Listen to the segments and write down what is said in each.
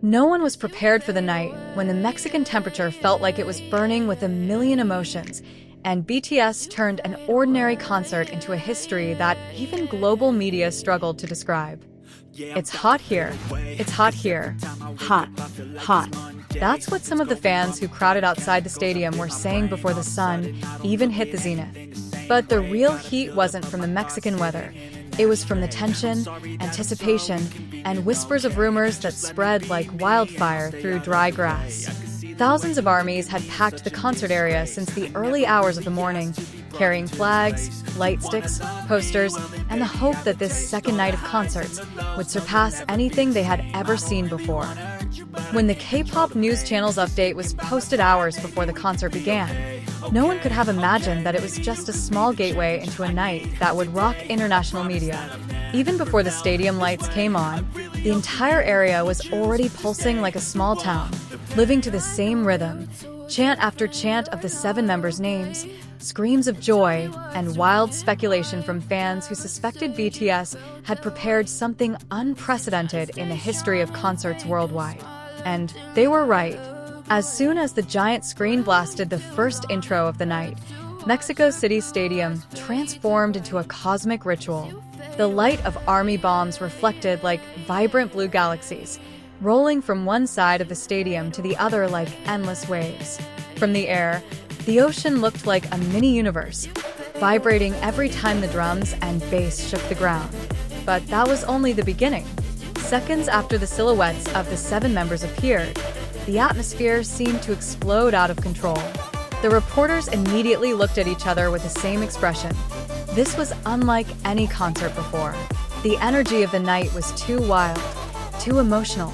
No one was prepared for the night when the Mexican temperature felt like it was burning with a million emotions, and BTS turned an ordinary concert into a history that even global media struggled to describe. It's hot here. It's hot here. Hot. Hot. That's what some of the fans who crowded outside the stadium were saying before the sun even hit the zenith. But the real heat wasn't from the Mexican weather. It was from the tension, anticipation, and whispers of rumors that spread like wildfire through dry grass. Thousands of armies had packed the concert area since the early hours of the morning, carrying flags, light sticks, posters, and the hope that this second night of concerts would surpass anything they had ever seen before. When the K-pop news channel's update was posted hours before the concert began, no one could have imagined that it was just a small gateway into a night that would rock international media. Even before the stadium lights came on, the entire area was already pulsing like a small town, living to the same rhythm, chant after chant of the seven members' names, screams of joy, and wild speculation from fans who suspected BTS had prepared something unprecedented in the history of concerts worldwide. And they were right. As soon as the giant screen blasted the first intro of the night, Mexico City Stadium transformed into a cosmic ritual. The light of army bombs reflected like vibrant blue galaxies, rolling from one side of the stadium to the other like endless waves. From the air, the ocean looked like a mini-universe, vibrating every time the drums and bass shook the ground. But that was only the beginning. Seconds after the silhouettes of the seven members appeared, the atmosphere seemed to explode out of control. The reporters immediately looked at each other with the same expression. This was unlike any concert before. The energy of the night was too wild, too emotional,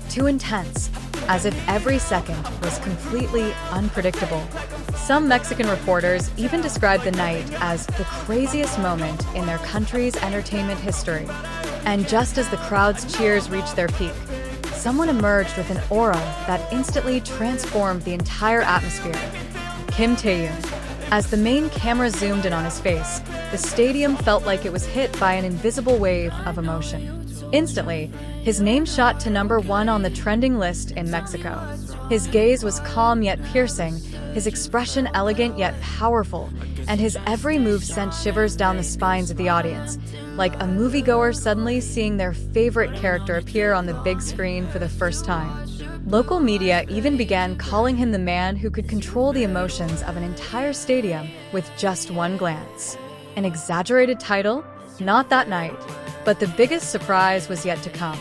too intense, as if every second was completely unpredictable. Some Mexican reporters even described the night as the craziest moment in their country's entertainment history. And just as the crowd's cheers reached their peak, someone emerged with an aura that instantly transformed the entire atmosphere. Kim Taehyung. As the main camera zoomed in on his face, the stadium felt like it was hit by an invisible wave of emotion. Instantly, his name shot to #1 on the trending list in Mexico. His gaze was calm yet piercing, his expression elegant yet powerful, and his every move sent shivers down the spines of the audience, like a moviegoer suddenly seeing their favorite character appear on the big screen for the first time. Local media even began calling him the man who could control the emotions of an entire stadium with just one glance. An exaggerated title? Not that night. But the biggest surprise was yet to come.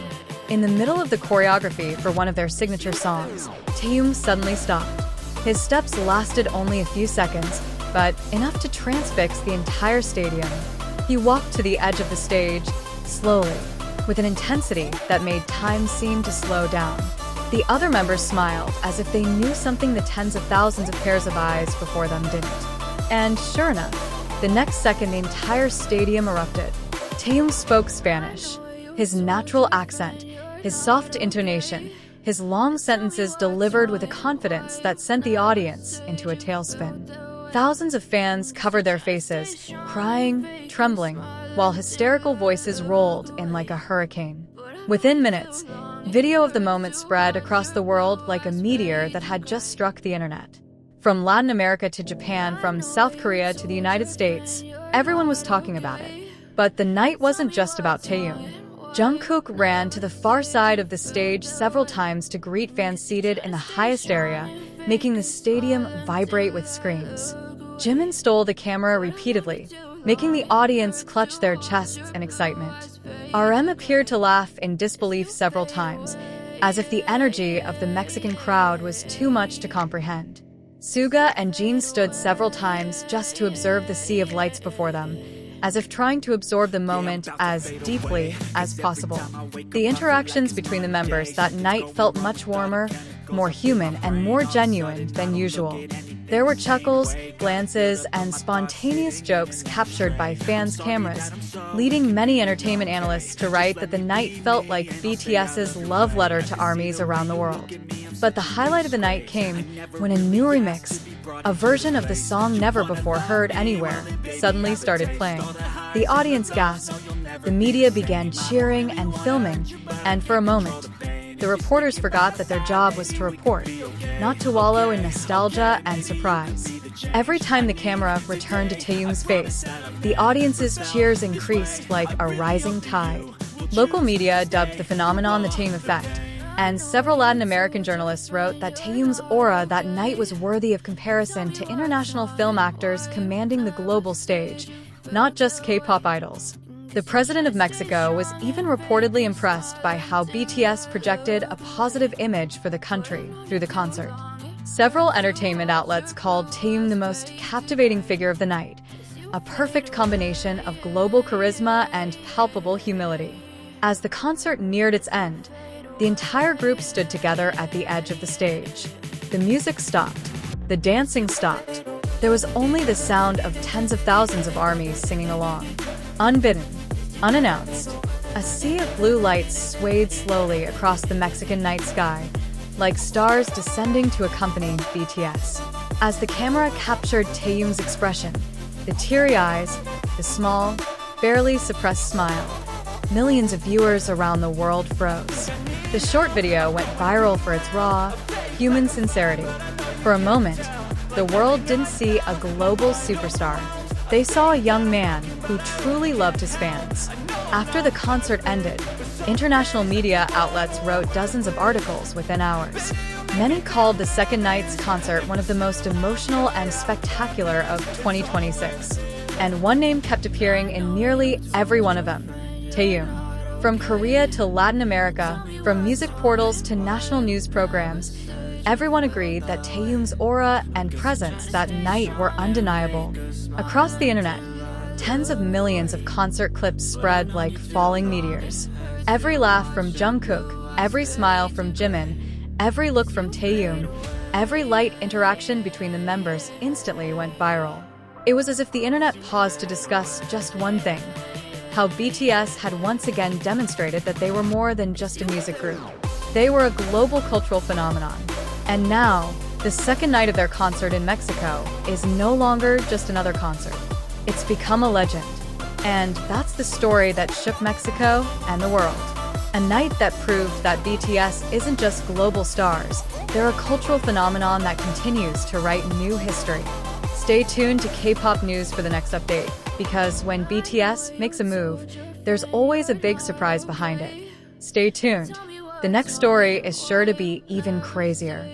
In the middle of the choreography for one of their signature songs, Taehyung suddenly stopped. His steps lasted only a few seconds, but enough to transfix the entire stadium. He walked to the edge of the stage, slowly, with an intensity that made time seem to slow down. The other members smiled as if they knew something the tens of thousands of pairs of eyes before them didn't. And sure enough, the next second the entire stadium erupted. Taehyung spoke Spanish. His natural accent, his soft intonation, his long sentences delivered with a confidence that sent the audience into a tailspin. Thousands of fans covered their faces, crying, trembling, while hysterical voices rolled in like a hurricane. Within minutes, video of the moment spread across the world like a meteor that had just struck the internet. From Latin America to Japan, from South Korea to the United States, everyone was talking about it. But the night wasn't just about Taehyung. Jungkook ran to the far side of the stage several times to greet fans seated in the highest area, making the stadium vibrate with screams. Jimin stole the camera repeatedly, making the audience clutch their chests in excitement. RM appeared to laugh in disbelief several times, as if the energy of the Mexican crowd was too much to comprehend. Suga and Jin stood several times just to observe the sea of lights before them, as if trying to absorb the moment as deeply as possible. The interactions between the members that night felt much warmer, more human, and more genuine than usual. There were chuckles, glances, and spontaneous jokes captured by fans' cameras, leading many entertainment analysts to write that the night felt like BTS's love letter to armies around the world. But the highlight of the night came when a new remix, a version of the song never before heard anywhere, suddenly started playing. The audience gasped, the media began cheering and filming, and for a moment, the reporters forgot that their job was to report, not to wallow in nostalgia and surprise. Every time the camera returned to Taehyung's face, the audience's cheers increased like a rising tide. Local media dubbed the phenomenon the Taehyung effect, and several Latin American journalists wrote that Taehyung's aura that night was worthy of comparison to international film actors commanding the global stage, not just K-pop idols. The president of Mexico was even reportedly impressed by how BTS projected a positive image for the country through the concert. Several entertainment outlets called Taehyung the most captivating figure of the night, a perfect combination of global charisma and palpable humility. As the concert neared its end, the entire group stood together at the edge of the stage. The music stopped. The dancing stopped. There was only the sound of tens of thousands of armies singing along. Unbidden, unannounced, a sea of blue lights swayed slowly across the Mexican night sky, like stars descending to accompany BTS. As the camera captured Taehyung's expression, the teary eyes, the small, barely suppressed smile, millions of viewers around the world froze. The short video went viral for its raw, human sincerity. For a moment, the world didn't see a global superstar. They saw a young man who truly loved his fans. After the concert ended, international media outlets wrote dozens of articles within hours. Many called the second night's concert one of the most emotional and spectacular of 2026. And one name kept appearing in nearly every one of them: Taehyung. From Korea to Latin America, from music portals to national news programs, everyone agreed that Taehyung's aura and presence that night were undeniable. Across the internet, tens of millions of concert clips spread like falling meteors. Every laugh from Jungkook, every smile from Jimin, every look from Taehyung, every light interaction between the members instantly went viral. It was as if the internet paused to discuss just one thing: how BTS had once again demonstrated that they were more than just a music group. They were a global cultural phenomenon. And now, the second night of their concert in Mexico is no longer just another concert. It's become a legend. And that's the story that shook Mexico and the world. A night that proved that BTS isn't just global stars, they're a cultural phenomenon that continues to write new history. Stay tuned to K-pop news for the next update, because when BTS makes a move, there's always a big surprise behind it. Stay tuned. The next story is sure to be even crazier.